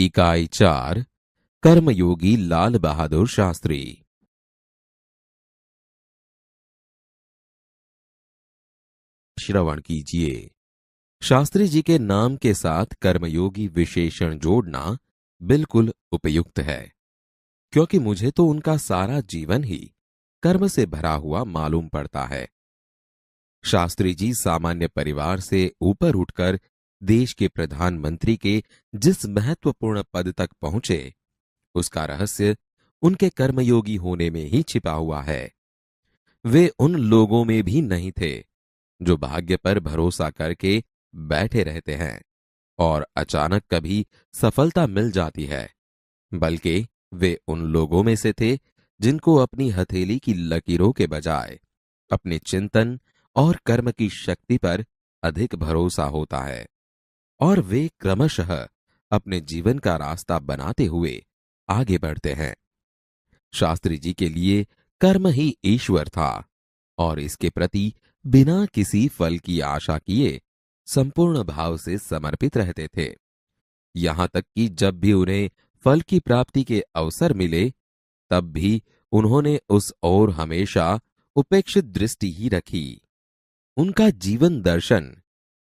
इकाई 4 कर्मयोगी लाल बहादुर शास्त्री। श्रवण कीजिए। शास्त्री जी के नाम के साथ कर्मयोगी विशेषण जोड़ना बिल्कुल उपयुक्त है, क्योंकि मुझे तो उनका सारा जीवन ही कर्म से भरा हुआ मालूम पड़ता है। शास्त्री जी सामान्य परिवार से ऊपर उठकर देश के प्रधानमंत्री के जिस महत्वपूर्ण पद तक पहुंचे, उसका रहस्य उनके कर्मयोगी होने में ही छिपा हुआ है। वे उन लोगों में भी नहीं थे जो भाग्य पर भरोसा करके बैठे रहते हैं और अचानक कभी सफलता मिल जाती है, बल्कि वे उन लोगों में से थे जिनको अपनी हथेली की लकीरों के बजाय अपने चिंतन और कर्म की शक्ति पर अधिक भरोसा होता है, और वे क्रमशः अपने जीवन का रास्ता बनाते हुए आगे बढ़ते हैं। शास्त्री जी के लिए कर्म ही ईश्वर था और इसके प्रति बिना किसी फल की आशा किए संपूर्ण भाव से समर्पित रहते थे। यहां तक कि जब भी उन्हें फल की प्राप्ति के अवसर मिले, तब भी उन्होंने उस ओर हमेशा उपेक्षित दृष्टि ही रखी। उनका जीवन दर्शन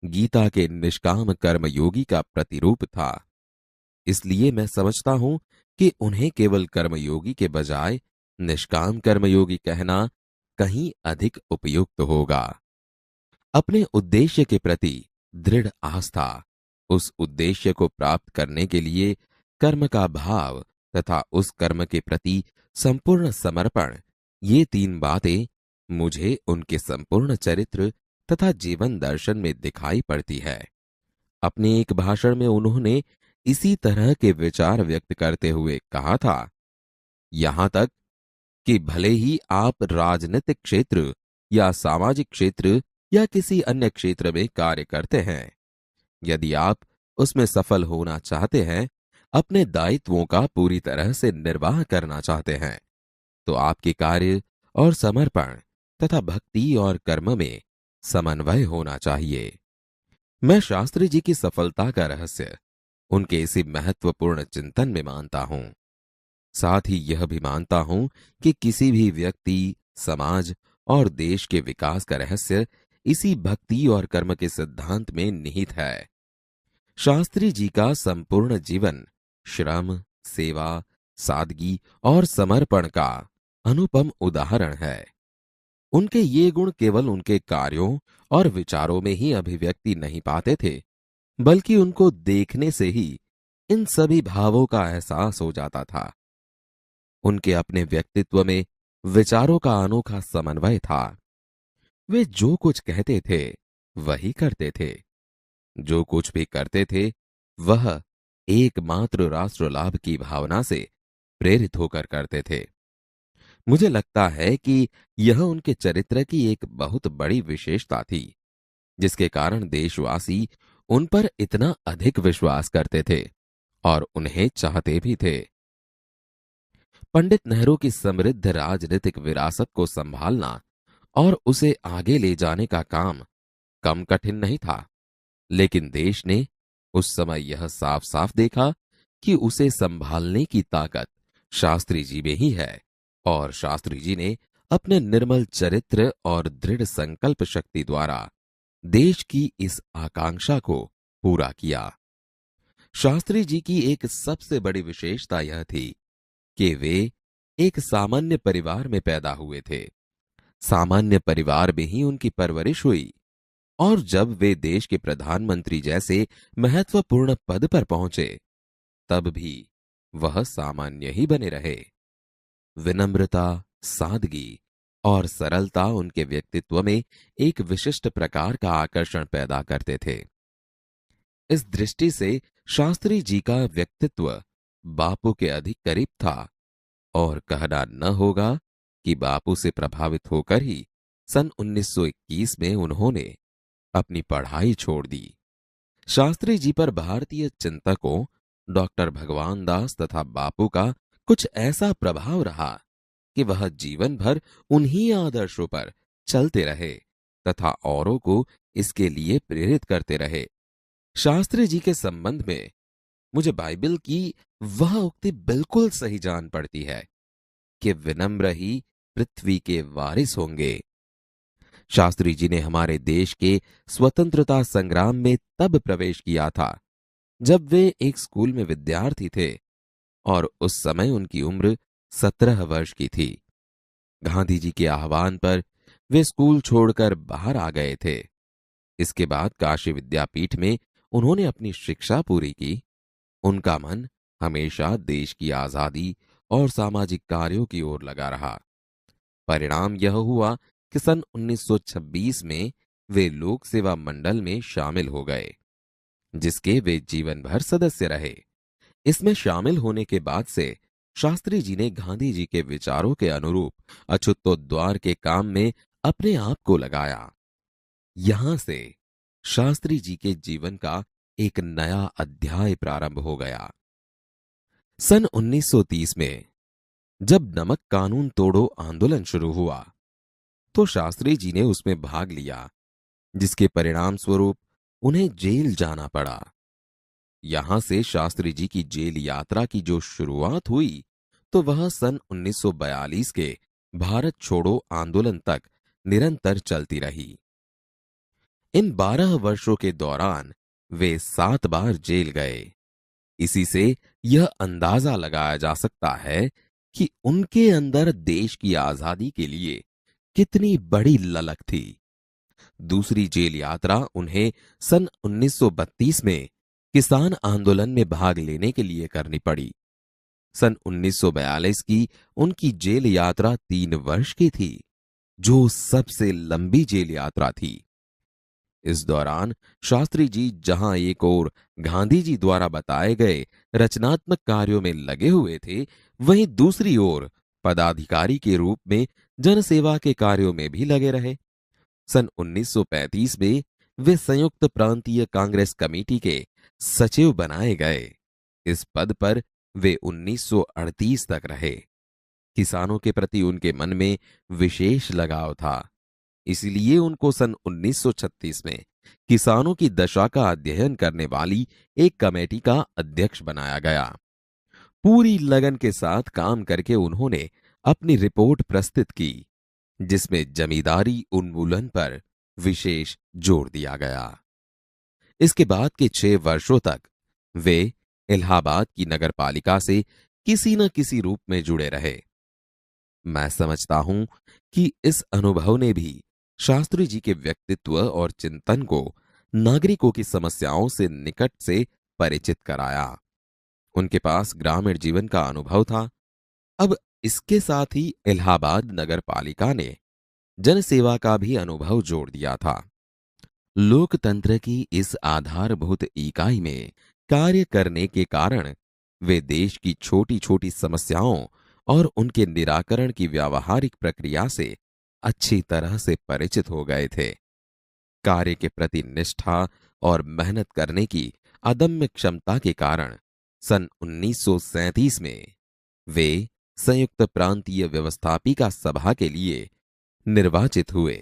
गीता के निष्काम कर्मयोगी का प्रतिरूप था। इसलिए मैं समझता हूं कि उन्हें केवल कर्मयोगी के बजाय निष्काम कर्मयोगी कहना कहीं अधिक उपयुक्त होगा। अपने उद्देश्य के प्रति दृढ़ आस्था, उस उद्देश्य को प्राप्त करने के लिए कर्म का भाव तथा उस कर्म के प्रति संपूर्ण समर्पण, ये तीन बातें मुझे उनके संपूर्ण चरित्र तथा जीवन दर्शन में दिखाई पड़ती है। अपने एक भाषण में उन्होंने इसी तरह के विचार व्यक्त करते हुए कहा था, यहां तक कि भले ही आप राजनीतिक क्षेत्र या सामाजिक क्षेत्र या किसी अन्य क्षेत्र में कार्य करते हैं, यदि आप उसमें सफल होना चाहते हैं, अपने दायित्वों का पूरी तरह से निर्वाह करना चाहते हैं, तो आपके कार्य और समर्पण तथा भक्ति और कर्म में समन्वय होना चाहिए। मैं शास्त्री जी की सफलता का रहस्य उनके इसी महत्वपूर्ण चिंतन में मानता हूं। साथ ही यह भी मानता हूं कि किसी भी व्यक्ति, समाज और देश के विकास का रहस्य इसी भक्ति और कर्म के सिद्धांत में निहित है। शास्त्री जी का संपूर्ण जीवन श्रम, सेवा, सादगी और समर्पण का अनुपम उदाहरण है। उनके ये गुण केवल उनके कार्यों और विचारों में ही अभिव्यक्ति नहीं पाते थे, बल्कि उनको देखने से ही इन सभी भावों का एहसास हो जाता था। उनके अपने व्यक्तित्व में विचारों का अनोखा समन्वय था। वे जो कुछ कहते थे वही करते थे। जो कुछ भी करते थे वह एकमात्र राष्ट्र लाभ की भावना से प्रेरित होकर करते थे। मुझे लगता है कि यह उनके चरित्र की एक बहुत बड़ी विशेषता थी, जिसके कारण देशवासी उन पर इतना अधिक विश्वास करते थे और उन्हें चाहते भी थे। पंडित नेहरू की समृद्ध राजनीतिक विरासत को संभालना और उसे आगे ले जाने का काम कम कठिन नहीं था, लेकिन देश ने उस समय यह साफ साफ देखा कि उसे संभालने की ताकत शास्त्री जी में ही है, और शास्त्री जी ने अपने निर्मल चरित्र और दृढ़ संकल्प शक्ति द्वारा देश की इस आकांक्षा को पूरा किया। शास्त्री जी की एक सबसे बड़ी विशेषता यह थी कि वे एक सामान्य परिवार में पैदा हुए थे। सामान्य परिवार में ही उनकी परवरिश हुई, और जब वे देश के प्रधानमंत्री जैसे महत्वपूर्ण पद पर पहुंचे, तब भी वह सामान्य ही बने रहे। विनम्रता, सादगी और सरलता उनके व्यक्तित्व में एक विशिष्ट प्रकार का आकर्षण पैदा करते थे। इस दृष्टि से शास्त्री जी का व्यक्तित्व बापू के अधिक करीब था, और कहना न होगा कि बापू से प्रभावित होकर ही सन 1921 में उन्होंने अपनी पढ़ाई छोड़ दी। शास्त्री जी पर भारतीय चिंतकों डॉक्टर भगवान दास तथा बापू का कुछ ऐसा प्रभाव रहा कि वह जीवन भर उन्हीं आदर्शों पर चलते रहे तथा औरों को इसके लिए प्रेरित करते रहे। शास्त्री जी के संबंध में मुझे बाइबल की वह उक्ति बिल्कुल सही जान पड़ती है कि विनम्र ही पृथ्वी के वारिस होंगे। शास्त्री जी ने हमारे देश के स्वतंत्रता संग्राम में तब प्रवेश किया था जब वे एक स्कूल में विद्यार्थी थे और उस समय उनकी उम्र 17 वर्ष की थी। गांधी जी के आह्वान पर वे स्कूल छोड़कर बाहर आ गए थे। इसके बाद काशी विद्यापीठ में उन्होंने अपनी शिक्षा पूरी की। उनका मन हमेशा देश की आजादी और सामाजिक कार्यों की ओर लगा रहा। परिणाम यह हुआ कि सन 1926 में वे लोक सेवा मंडल में शामिल हो गए, जिसके वे जीवन भर सदस्य रहे। इसमें शामिल होने के बाद से शास्त्री जी ने गांधी जी के विचारों के अनुरूप अछूतोद्वार के काम में अपने आप को लगाया। यहां से शास्त्री जी के जीवन का एक नया अध्याय प्रारंभ हो गया। सन 1930 में जब नमक कानून तोड़ो आंदोलन शुरू हुआ तो शास्त्री जी ने उसमें भाग लिया, जिसके परिणाम स्वरूप उन्हें जेल जाना पड़ा। यहां से शास्त्री जी की जेल यात्रा की जो शुरुआत हुई तो वह सन 1942 के भारत छोड़ो आंदोलन तक निरंतर चलती रही। इन 12 वर्षों के दौरान वे 7 बार जेल गए। इसी से यह अंदाजा लगाया जा सकता है कि उनके अंदर देश की आजादी के लिए कितनी बड़ी ललक थी। दूसरी जेल यात्रा उन्हें सन 1932 में किसान आंदोलन में भाग लेने के लिए करनी पड़ी। सन 1942 की उनकी जेल यात्रा 3 वर्ष की थी, जो सबसे लंबी जेल यात्रा थी। इस दौरान शास्त्री जी जहां एक ओर गांधी जी द्वारा बताए गए रचनात्मक कार्यों में लगे हुए थे, वहीं दूसरी ओर पदाधिकारी के रूप में जनसेवा के कार्यों में भी लगे रहे। सन 1935 में वे संयुक्त प्रांतीय कांग्रेस कमेटी के सचिव बनाए गए। इस पद पर वे 1938 तक रहे। किसानों के प्रति उनके मन में विशेष लगाव था, इसलिए उनको सन 1936 में किसानों की दशा का अध्ययन करने वाली एक कमेटी का अध्यक्ष बनाया गया। पूरी लगन के साथ काम करके उन्होंने अपनी रिपोर्ट प्रस्तुत की, जिसमें जमींदारी उन्मूलन पर विशेष जोर दिया गया। इसके बाद के 6 वर्षों तक वे इलाहाबाद की नगरपालिका से किसी न किसी रूप में जुड़े रहे। मैं समझता हूं कि इस अनुभव ने भी शास्त्री जी के व्यक्तित्व और चिंतन को नागरिकों की समस्याओं से निकट से परिचित कराया। उनके पास ग्रामीण जीवन का अनुभव था। अब इसके साथ ही इलाहाबाद नगरपालिका ने जनसेवा का भी अनुभव जोड़ दिया था। लोकतंत्र की इस आधारभूत इकाई में कार्य करने के कारण वे देश की छोटी छोटी समस्याओं और उनके निराकरण की व्यावहारिक प्रक्रिया से अच्छी तरह से परिचित हो गए थे। कार्य के प्रति निष्ठा और मेहनत करने की अदम्य क्षमता के कारण सन 1937 में वे संयुक्त प्रांतीय व्यवस्थापिका सभा के लिए निर्वाचित हुए।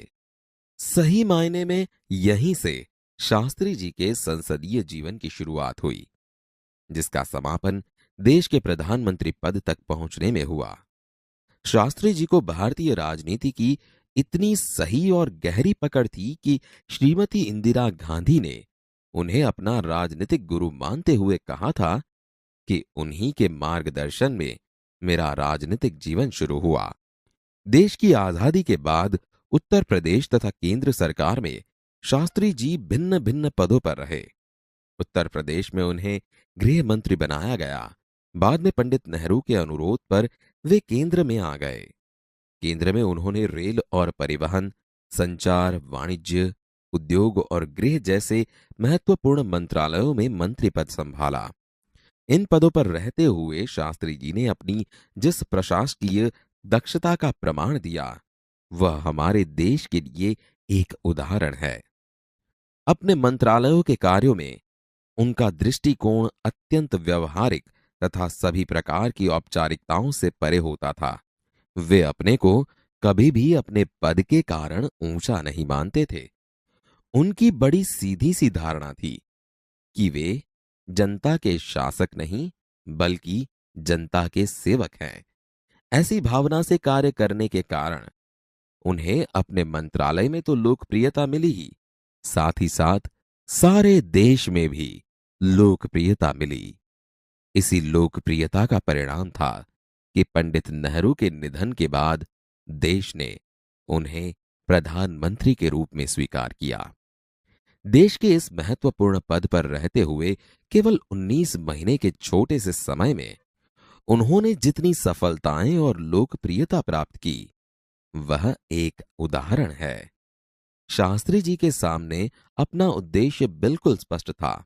सही मायने में यहीं से शास्त्री जी के संसदीय जीवन की शुरुआत हुई, जिसका समापन देश के प्रधानमंत्री पद तक पहुंचने में हुआ। शास्त्री जी को भारतीय राजनीति की इतनी सही और गहरी पकड़ थी कि श्रीमती इंदिरा गांधी ने उन्हें अपना राजनीतिक गुरु मानते हुए कहा था कि उन्हीं के मार्गदर्शन में मेरा राजनीतिक जीवन शुरू हुआ। देश की आजादी के बाद उत्तर प्रदेश तथा केंद्र सरकार में शास्त्री जी भिन्न भिन्न पदों पर रहे। उत्तर प्रदेश में उन्हें गृह मंत्री बनाया गया। बाद में पंडित नेहरू के अनुरोध पर वे केंद्र में आ गए। केंद्र में उन्होंने रेल और परिवहन, संचार, वाणिज्य, उद्योग और गृह जैसे महत्वपूर्ण मंत्रालयों में मंत्री पद संभाला। इन पदों पर रहते हुए शास्त्री जी ने अपनी जिस प्रशासकीय दक्षता का प्रमाण दिया, वह हमारे देश के लिए एक उदाहरण है। अपने मंत्रालयों के कार्यों में उनका दृष्टिकोण अत्यंत व्यवहारिक तथा सभी प्रकार की औपचारिकताओं से परे होता था। वे अपने को कभी भी अपने पद के कारण ऊंचा नहीं मानते थे। उनकी बड़ी सीधी सी धारणा थी कि वे जनता के शासक नहीं, बल्कि जनता के सेवक हैं। ऐसी भावना से कार्य करने के कारण उन्हें अपने मंत्रालय में तो लोकप्रियता मिली ही, साथ ही साथ सारे देश में भी लोकप्रियता मिली। इसी लोकप्रियता का परिणाम था कि पंडित नेहरू के निधन के बाद देश ने उन्हें प्रधानमंत्री के रूप में स्वीकार किया। देश के इस महत्वपूर्ण पद पर रहते हुए केवल 19 महीने के छोटे से समय में उन्होंने जितनी सफलताएं और लोकप्रियता प्राप्त की, वह एक उदाहरण है। शास्त्री जी के सामने अपना उद्देश्य बिल्कुल स्पष्ट था।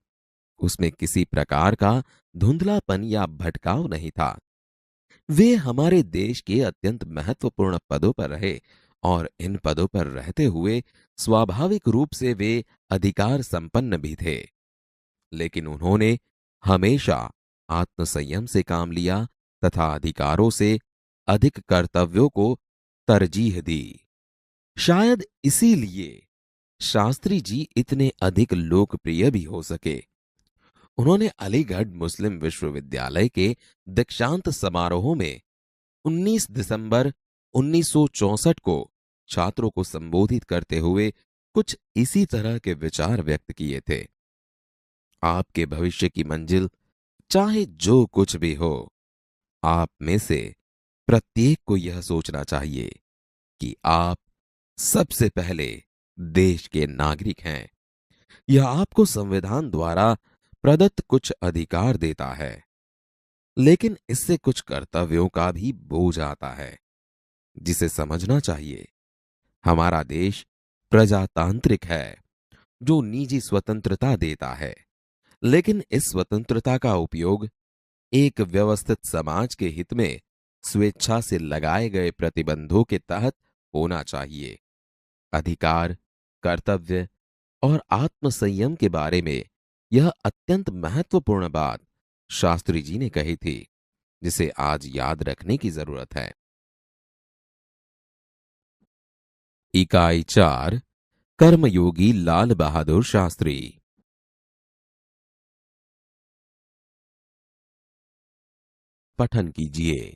उसमें किसी प्रकार का धुंधलापन या भटकाव नहीं था। वे हमारे देश के अत्यंत महत्वपूर्ण पदों पर रहे और इन पदों पर रहते हुए स्वाभाविक रूप से वे अधिकार संपन्न भी थे। लेकिन उन्होंने हमेशा आत्मसंयम से काम लिया तथा अधिकारों से अधिक कर्तव्यों को तरजीह दी। शायद इसीलिए शास्त्री जी इतने अधिक लोकप्रिय भी हो सके। उन्होंने अलीगढ़ मुस्लिम विश्वविद्यालय के दीक्षांत समारोह में 19 दिसंबर 1964 को छात्रों को संबोधित करते हुए कुछ इसी तरह के विचार व्यक्त किए थे। आपके भविष्य की मंजिल चाहे जो कुछ भी हो, आप में से प्रत्येक को यह सोचना चाहिए कि आप सबसे पहले देश के नागरिक हैं। यह आपको संविधान द्वारा प्रदत्त कुछ अधिकार देता है, लेकिन इससे कुछ कर्तव्यों का भी बोझ आता है, जिसे समझना चाहिए। हमारा देश प्रजातांत्रिक है, जो निजी स्वतंत्रता देता है, लेकिन इस स्वतंत्रता का उपयोग एक व्यवस्थित समाज के हित में स्वेच्छा से लगाए गए प्रतिबंधों के तहत होना चाहिए। अधिकार, कर्तव्य और आत्मसंयम के बारे में यह अत्यंत महत्वपूर्ण बात शास्त्री जी ने कही थी, जिसे आज याद रखने की जरूरत है। इकाई 4, कर्मयोगी लाल बहादुर शास्त्री। पठन कीजिए।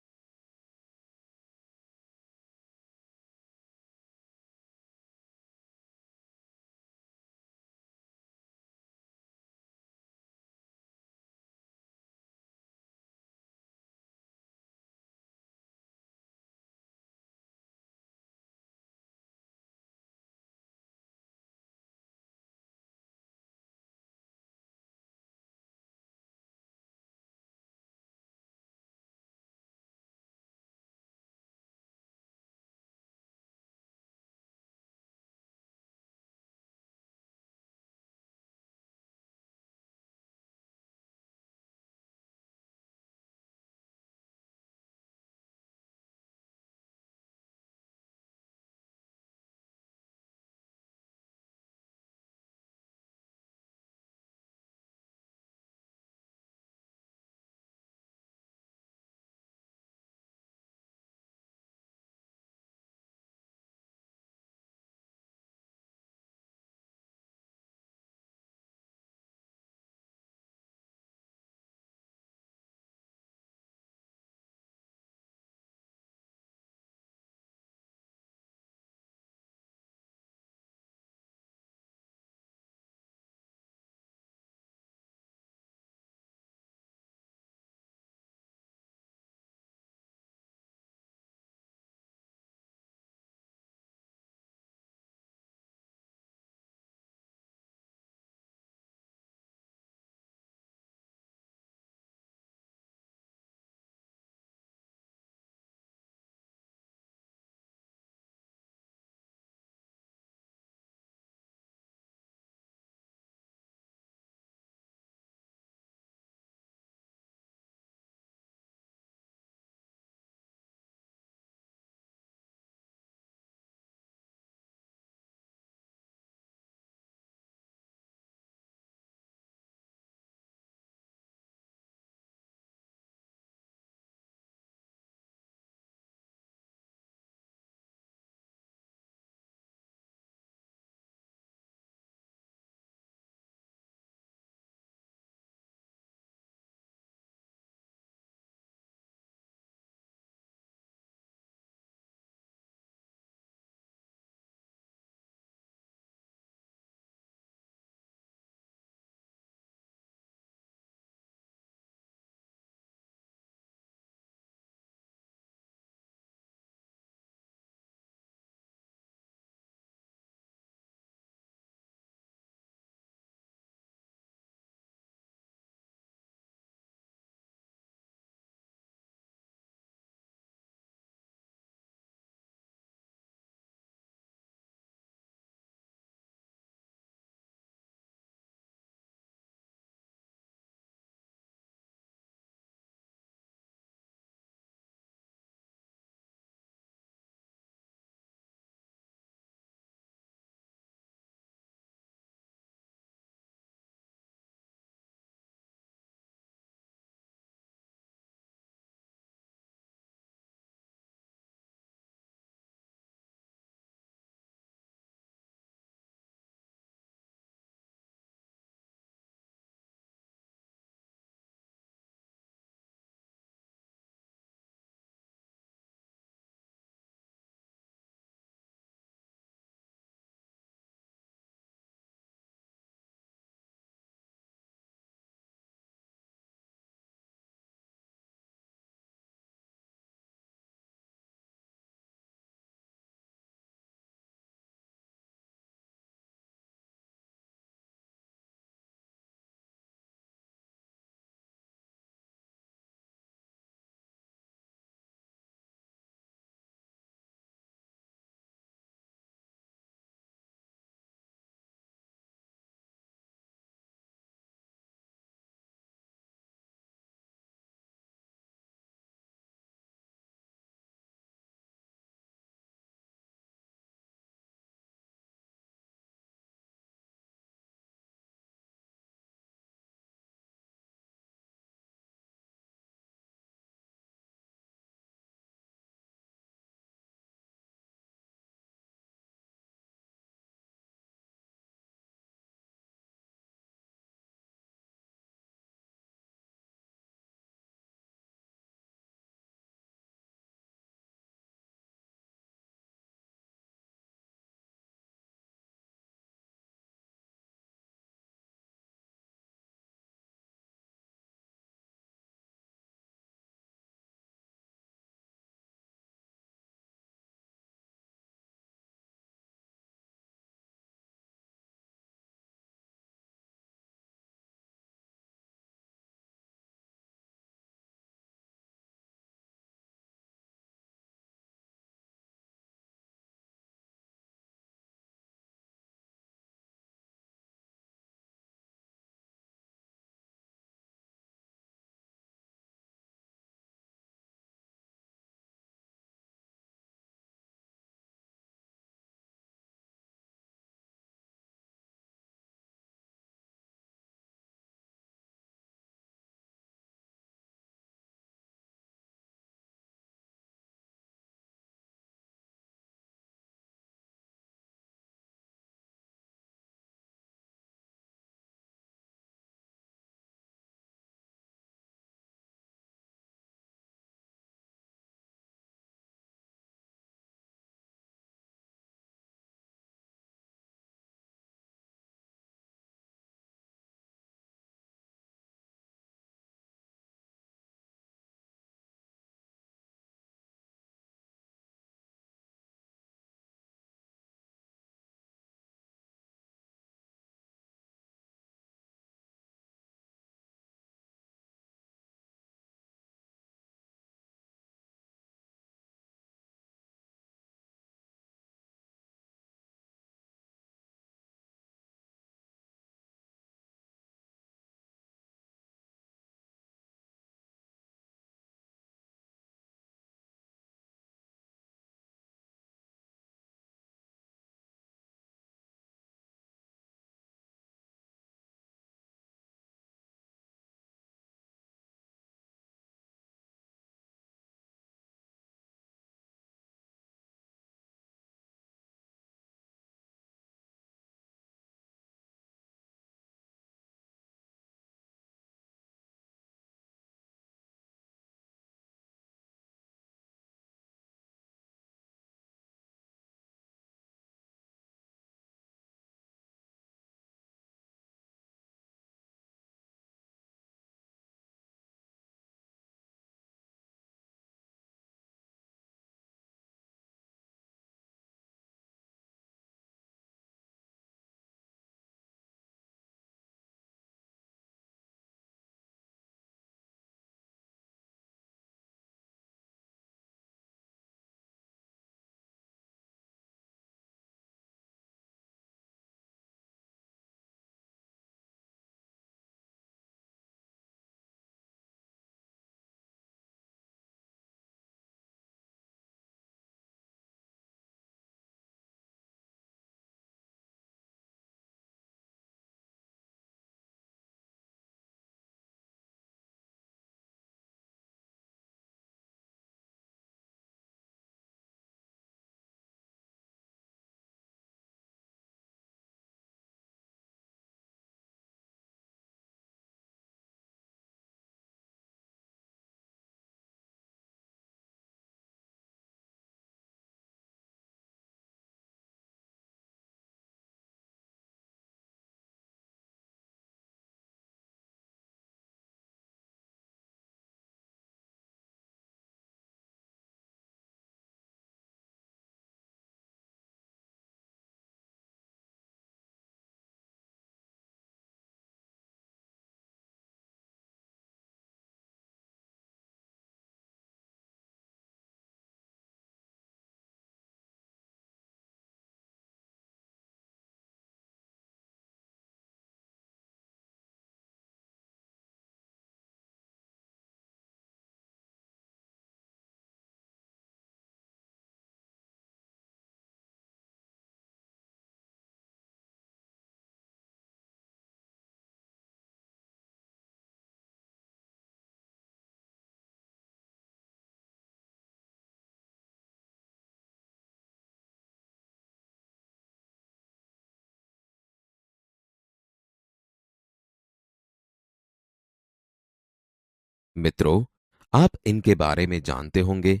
मित्रों, आप इनके बारे में जानते होंगे।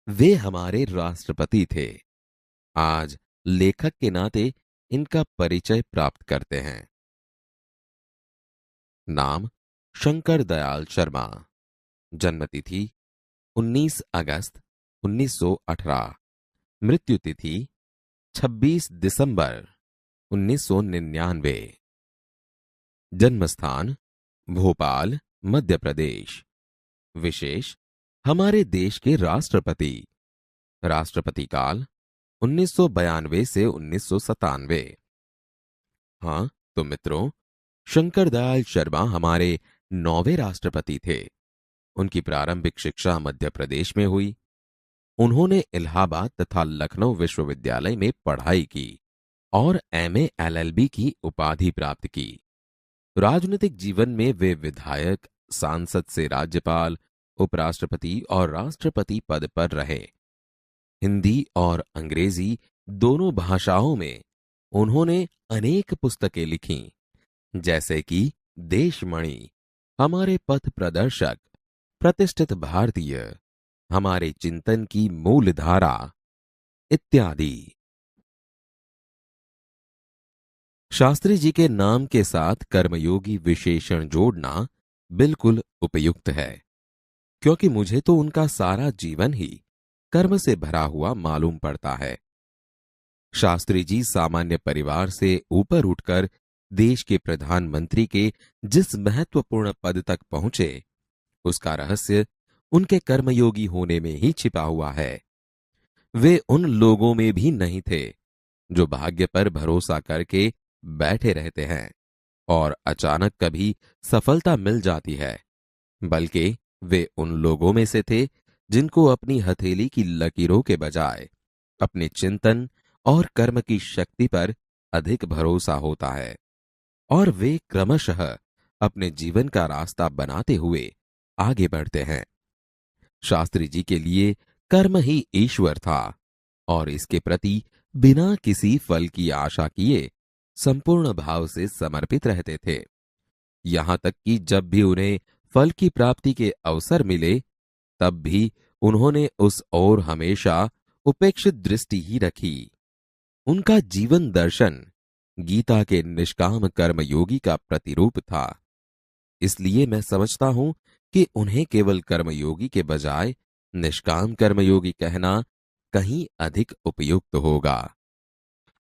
वे हमारे राष्ट्रपति थे। आज लेखक के नाते इनका परिचय प्राप्त करते हैं। नाम शंकर दयाल शर्मा। जन्मतिथि 19 अगस्त 1918। मृत्यु तिथि 26 दिसंबर 1999। जन्मस्थान भोपाल, मध्य प्रदेश। विशेष हमारे देश के राष्ट्रपति। राष्ट्रपति काल 1992 से 1997। हाँ तो मित्रों, शंकर दयाल शर्मा हमारे 9वें राष्ट्रपति थे। उनकी प्रारंभिक शिक्षा मध्य प्रदेश में हुई। उन्होंने इलाहाबाद तथा लखनऊ विश्वविद्यालय में पढ़ाई की और एमए एलएलबी की उपाधि प्राप्त की। राजनीतिक जीवन में वे विधायक, सांसद से राज्यपाल, उपराष्ट्रपति और राष्ट्रपति पद पर रहे। हिंदी और अंग्रेजी दोनों भाषाओं में उन्होंने अनेक पुस्तकें लिखीं, जैसे कि देशमणि, हमारे पथ प्रदर्शक, प्रतिष्ठित भारतीय, हमारे चिंतन की मूल धारा इत्यादि। शास्त्री जी के नाम के साथ कर्मयोगी विशेषण जोड़ना बिल्कुल उपयुक्त है, क्योंकि मुझे तो उनका सारा जीवन ही कर्म से भरा हुआ मालूम पड़ता है। शास्त्री जी सामान्य परिवार से ऊपर उठकर देश के प्रधानमंत्री के जिस महत्वपूर्ण पद तक पहुंचे, उसका रहस्य उनके कर्मयोगी होने में ही छिपा हुआ है। वे उन लोगों में भी नहीं थे जो भाग्य पर भरोसा करके बैठे रहते हैं और अचानक कभी सफलता मिल जाती है, बल्कि वे उन लोगों में से थे जिनको अपनी हथेली की लकीरों के बजाय अपने चिंतन और कर्म की शक्ति पर अधिक भरोसा होता है, और वे क्रमशः अपने जीवन का रास्ता बनाते हुए आगे बढ़ते हैं। शास्त्री जी के लिए कर्म ही ईश्वर था और इसके प्रति बिना किसी फल की आशा किए संपूर्ण भाव से समर्पित रहते थे। यहां तक कि जब भी उन्हें फल की प्राप्ति के अवसर मिले, तब भी उन्होंने उस ओर हमेशा उपेक्षित दृष्टि ही रखी। उनका जीवन दर्शन गीता के निष्काम कर्मयोगी का प्रतिरूप था। इसलिए मैं समझता हूं कि उन्हें केवल कर्मयोगी के बजाय निष्काम कर्मयोगी कहना कहीं अधिक उपयुक्त होगा।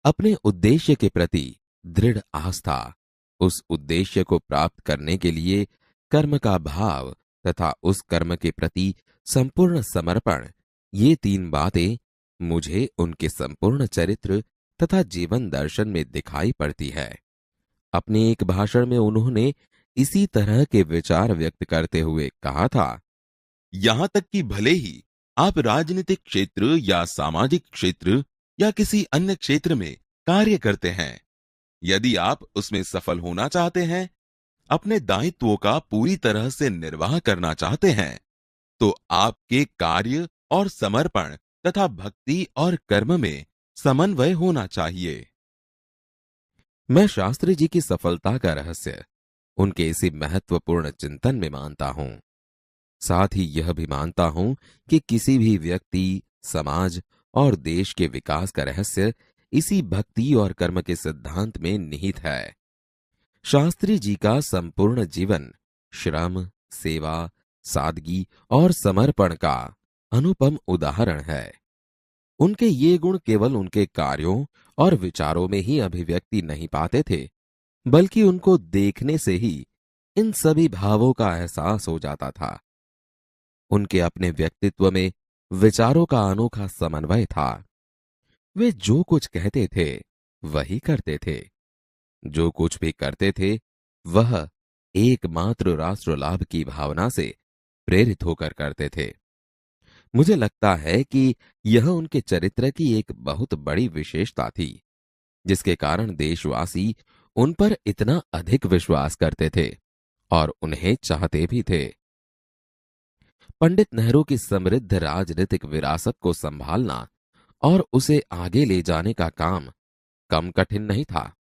अपने उद्देश्य के प्रति दृढ़ आस्था, उस उद्देश्य को प्राप्त करने के लिए कर्म का भाव तथा उस कर्म के प्रति संपूर्ण समर्पण, ये तीन बातें मुझे उनके संपूर्ण चरित्र तथा जीवन दर्शन में दिखाई पड़ती है। अपने एक भाषण में उन्होंने इसी तरह के विचार व्यक्त करते हुए कहा था, यहां तक कि भले ही आप राजनीतिक क्षेत्र या सामाजिक क्षेत्र या किसी अन्य क्षेत्र में कार्य करते हैं, यदि आप उसमें सफल होना चाहते हैं, अपने दायित्वों का पूरी तरह से निर्वाह करना चाहते हैं, तो आपके कार्य और समर्पण तथा भक्ति और कर्म में समन्वय होना चाहिए। मैं शास्त्री जी की सफलता का रहस्य उनके इसी महत्वपूर्ण चिंतन में मानता हूं। साथ ही यह भी मानता हूं कि किसी भी व्यक्ति, समाज और देश के विकास का रहस्य इसी भक्ति और कर्म के सिद्धांत में निहित है। शास्त्री जी का संपूर्ण जीवन श्रम, सेवा, सादगी और समर्पण का अनुपम उदाहरण है। उनके ये गुण केवल उनके कार्यों और विचारों में ही अभिव्यक्ति नहीं पाते थे, बल्कि उनको देखने से ही इन सभी भावों का एहसास हो जाता था। उनके अपने व्यक्तित्व में विचारों का अनोखा समन्वय था। वे जो कुछ कहते थे वही करते थे। जो कुछ भी करते थे वह एकमात्र राष्ट्र लाभ की भावना से प्रेरित होकर करते थे। मुझे लगता है कि यह उनके चरित्र की एक बहुत बड़ी विशेषता थी, जिसके कारण देशवासी उन पर इतना अधिक विश्वास करते थे और उन्हें चाहते भी थे। पंडित नेहरू की समृद्ध राजनीतिक विरासत को संभालना और उसे आगे ले जाने का काम कम कठिन नहीं था,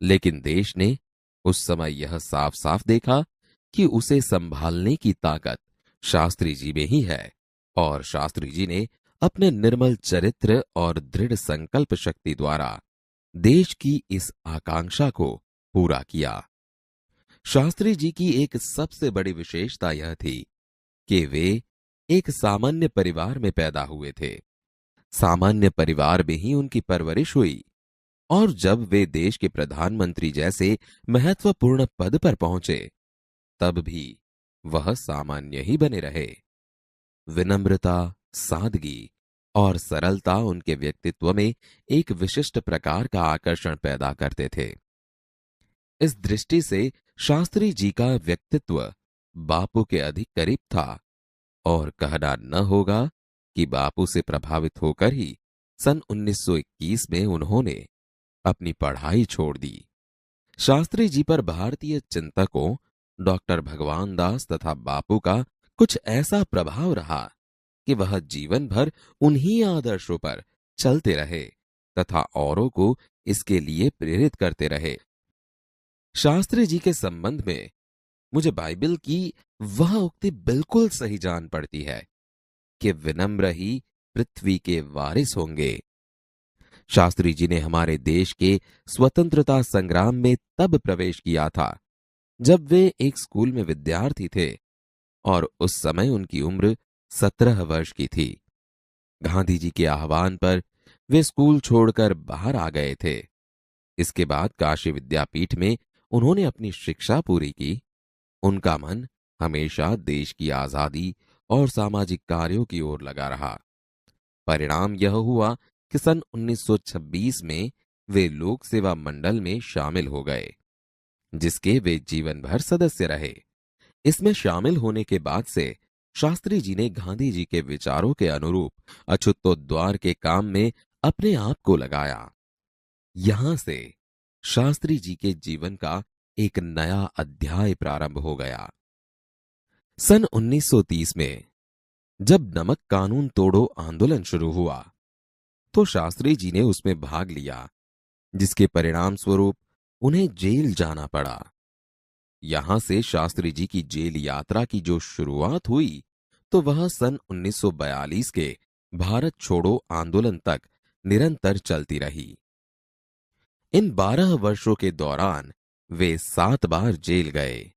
लेकिन देश ने उस समय यह साफ साफ देखा कि उसे संभालने की ताकत शास्त्री जी में ही है और शास्त्री जी ने अपने निर्मल चरित्र और दृढ़ संकल्प शक्ति द्वारा देश की इस आकांक्षा को पूरा किया। शास्त्री जी की एक सबसे बड़ी विशेषता यह थी कि वे एक सामान्य परिवार में पैदा हुए थे। सामान्य परिवार में ही उनकी परवरिश हुई और जब वे देश के प्रधानमंत्री जैसे महत्वपूर्ण पद पर पहुंचे तब भी वह सामान्य ही बने रहे। विनम्रता, सादगी और सरलता उनके व्यक्तित्व में एक विशिष्ट प्रकार का आकर्षण पैदा करते थे। इस दृष्टि से शास्त्री जी का व्यक्तित्व बापू के अधिक करीब था और कहना न होगा कि बापू से प्रभावित होकर ही सन 1921 में उन्होंने अपनी पढ़ाई छोड़ दी। शास्त्री जी पर भारतीय चिंतकों डॉक्टर भगवान दास तथा बापू का कुछ ऐसा प्रभाव रहा कि वह जीवन भर उन्हीं आदर्शों पर चलते रहे तथा औरों को इसके लिए प्रेरित करते रहे। शास्त्री जी के संबंध में मुझे बाइबल की वह उक्ति बिल्कुल सही जान पड़ती है कि विनम्र ही पृथ्वी के वारिस होंगे। शास्त्री जी ने हमारे देश के स्वतंत्रता संग्राम में तब प्रवेश किया था जब वे एक स्कूल में विद्यार्थी थे और उस समय उनकी उम्र 17 वर्ष की थी। गांधी जी के आह्वान पर वे स्कूल छोड़कर बाहर आ गए थे। इसके बाद काशी विद्यापीठ में उन्होंने अपनी शिक्षा पूरी की। उनका मन हमेशा देश की आजादी और सामाजिक कार्यों की ओर लगा रहा। परिणाम यह हुआ कि सन 1926 में वे लोक सेवा मंडल में शामिल हो गए, जिसके वे जीवन भर सदस्य रहे। इसमें शामिल होने के बाद से शास्त्री जी ने गांधी जी के विचारों के अनुरूप अछूतोद्वार के काम में अपने आप को लगाया। यहां से शास्त्री जी के जीवन का एक नया अध्याय प्रारंभ हो गया। सन 1930 में जब नमक कानून तोड़ो आंदोलन शुरू हुआ तो शास्त्री जी ने उसमें भाग लिया, जिसके परिणाम स्वरूप उन्हें जेल जाना पड़ा। यहां से शास्त्री जी की जेल यात्रा की जो शुरुआत हुई तो वह सन 1942 के भारत छोड़ो आंदोलन तक निरंतर चलती रही। इन 12 वर्षों के दौरान वे 7 बार जेल गए।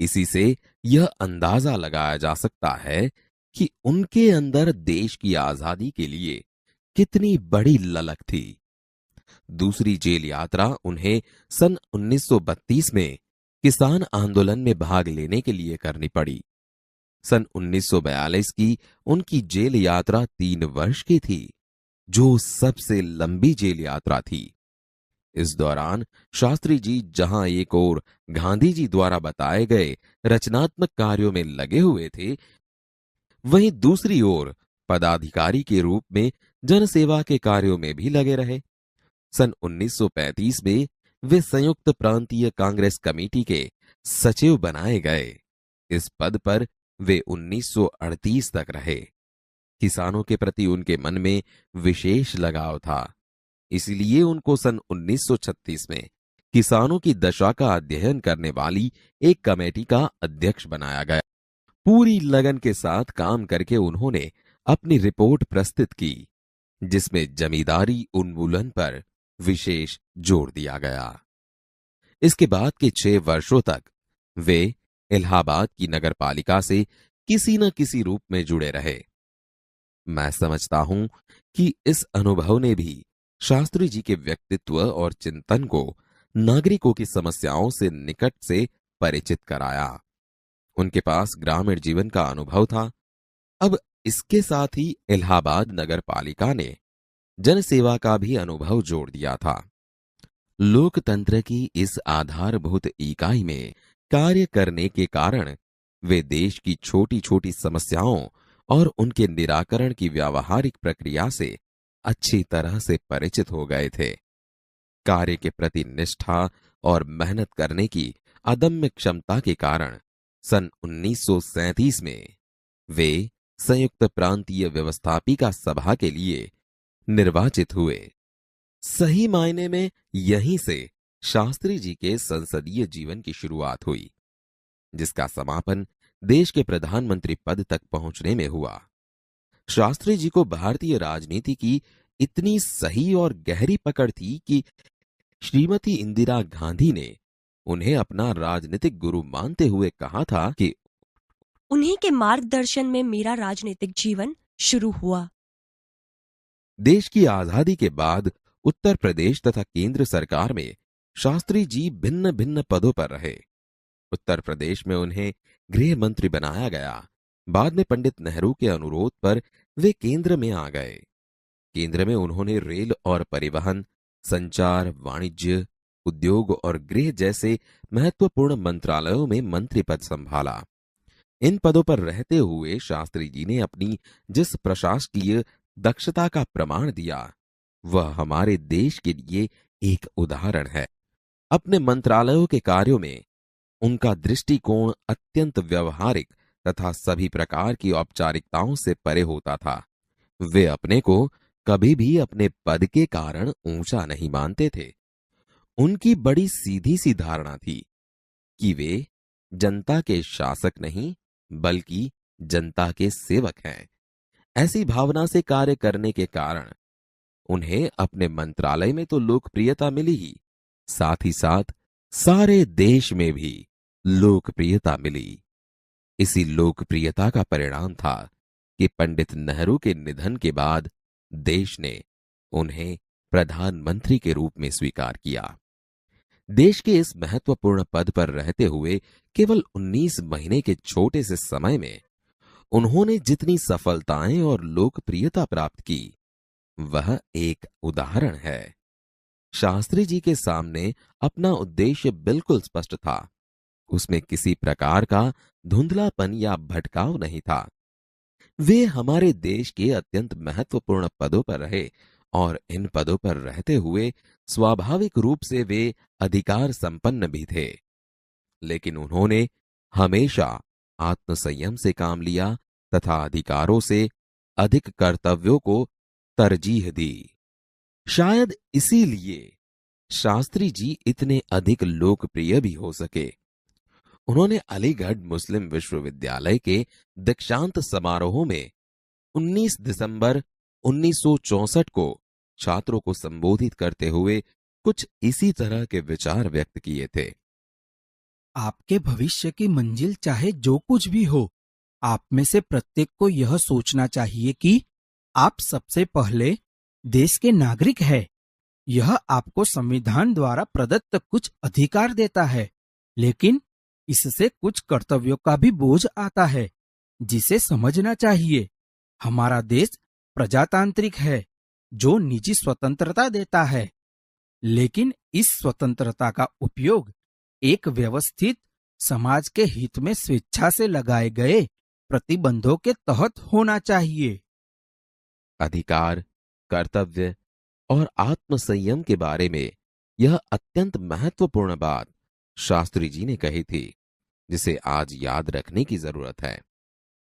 इसी से यह अंदाजा लगाया जा सकता है कि उनके अंदर देश की आजादी के लिए कितनी बड़ी ललक थी। दूसरी जेल यात्रा उन्हें सन 1932 में किसान आंदोलन में भाग लेने के लिए करनी पड़ी। सन 1942 की उनकी जेल यात्रा 3 वर्ष की थी, जो सबसे लंबी जेल यात्रा थी। इस दौरान शास्त्री जी जहां एक ओर गांधी जी द्वारा बताए गए रचनात्मक कार्यों में लगे हुए थे, वहीं दूसरी ओर पदाधिकारी के रूप में जनसेवा के कार्यों में भी लगे रहे। सन 1935 में वे संयुक्त प्रांतीय कांग्रेस कमेटी के सचिव बनाए गए। इस पद पर वे 1938 तक रहे। किसानों के प्रति उनके मन में विशेष लगाव था, इसलिए उनको सन 1936 में किसानों की दशा का अध्ययन करने वाली एक कमेटी का अध्यक्ष बनाया गया। पूरी लगन के साथ काम करके उन्होंने अपनी रिपोर्ट प्रस्तुत की, जिसमें जमींदारी उन्मूलन पर विशेष जोर दिया गया। इसके बाद के 6 वर्षों तक वे इलाहाबाद की नगरपालिका से किसी न किसी रूप में जुड़े रहे। मैं समझता हूं कि इस अनुभव ने भी शास्त्री जी के व्यक्तित्व और चिंतन को नागरिकों की समस्याओं से निकट से परिचित कराया। उनके पास ग्रामीण जीवन का अनुभव था। अब इसके साथ ही इलाहाबाद नगरपालिका ने जनसेवा का भी अनुभव जोड़ दिया था। लोकतंत्र की इस आधारभूत इकाई में कार्य करने के कारण वे देश की छोटी छोटी समस्याओं और उनके निराकरण की व्यावहारिक प्रक्रिया से अच्छी तरह से परिचित हो गए थे। कार्य के प्रति निष्ठा और मेहनत करने की अदम्य क्षमता के कारण सन 1937 में वे संयुक्त प्रांतीय व्यवस्थापिका सभा के लिए निर्वाचित हुए। सही मायने में यहीं से शास्त्री जी के संसदीय जीवन की शुरुआत हुई, जिसका समापन देश के प्रधानमंत्री पद तक पहुंचने में हुआ। शास्त्री जी को भारतीय राजनीति की इतनी सही और गहरी पकड़ थी कि श्रीमती इंदिरा गांधी ने उन्हें अपना राजनीतिक गुरु मानते हुए कहा था कि उन्हीं के मार्गदर्शन में मेरा राजनीतिक जीवन शुरू हुआ। देश की आजादी के बाद उत्तर प्रदेश तथा केंद्र सरकार में शास्त्री जी भिन्न भिन्न पदों पर रहे। उत्तर प्रदेश में उन्हें गृह मंत्री बनाया गया। बाद में पंडित नेहरू के अनुरोध पर वे केंद्र में आ गए। केंद्र में उन्होंने रेल और परिवहन, संचार, वाणिज्य, उद्योग और गृह जैसे महत्वपूर्ण मंत्रालयों में मंत्री पद संभाला। इन पदों पर रहते हुए शास्त्री जी ने अपनी जिस प्रशासकीय दक्षता का प्रमाण दिया, वह हमारे देश के लिए एक उदाहरण है। अपने मंत्रालयों के कार्यों में उनका दृष्टिकोण अत्यंत व्यवहारिक तथा सभी प्रकार की औपचारिकताओं से परे होता था। वे अपने को कभी भी अपने पद के कारण ऊंचा नहीं मानते थे। उनकी बड़ी सीधी सी धारणा थी कि वे जनता के शासक नहीं बल्कि जनता के सेवक हैं। ऐसी भावना से कार्य करने के कारण उन्हें अपने मंत्रालय में तो लोकप्रियता मिली ही, साथ ही साथ सारे देश में भी लोकप्रियता मिली। इसी लोकप्रियता का परिणाम था कि पंडित नेहरू के निधन के बाद देश ने उन्हें प्रधानमंत्री के रूप में स्वीकार किया। देश के इस महत्वपूर्ण पद पर रहते हुए केवल 19 महीने के छोटे से समय में उन्होंने जितनी सफलताएं और लोकप्रियता प्राप्त की, वह एक उदाहरण है। शास्त्री जी के सामने अपना उद्देश्य बिल्कुल स्पष्ट था। उसमें किसी प्रकार का धुंधलापन या भटकाव नहीं था। वे हमारे देश के अत्यंत महत्वपूर्ण पदों पर रहे और इन पदों पर रहते हुए स्वाभाविक रूप से वे अधिकार संपन्न भी थे। लेकिन उन्होंने हमेशा आत्मसंयम से काम लिया तथा अधिकारों से अधिक कर्तव्यों को तरजीह दी। शायद इसीलिए शास्त्री जी इतने अधिक लोकप्रिय भी हो सके। उन्होंने अलीगढ़ मुस्लिम विश्वविद्यालय के दीक्षांत समारोह में 19 दिसंबर 1964 को छात्रों को संबोधित करते हुए कुछ इसी तरह के विचार व्यक्त किए थे। आपके भविष्य की मंजिल चाहे जो कुछ भी हो, आप में से प्रत्येक को यह सोचना चाहिए कि आप सबसे पहले देश के नागरिक हैं। यह आपको संविधान द्वारा प्रदत्त कुछ अधिकार देता है, लेकिन इससे कुछ कर्तव्यों का भी बोझ आता है, जिसे समझना चाहिए। हमारा देश प्रजातांत्रिक है, जो निजी स्वतंत्रता देता है, लेकिन इस स्वतंत्रता का उपयोग एक व्यवस्थित समाज के हित में स्वेच्छा से लगाए गए प्रतिबंधों के तहत होना चाहिए। अधिकार, कर्तव्य और आत्मसंयम के बारे में यह अत्यंत महत्वपूर्ण बात शास्त्री जी ने कही थी, जिसे आज याद रखने की जरूरत है।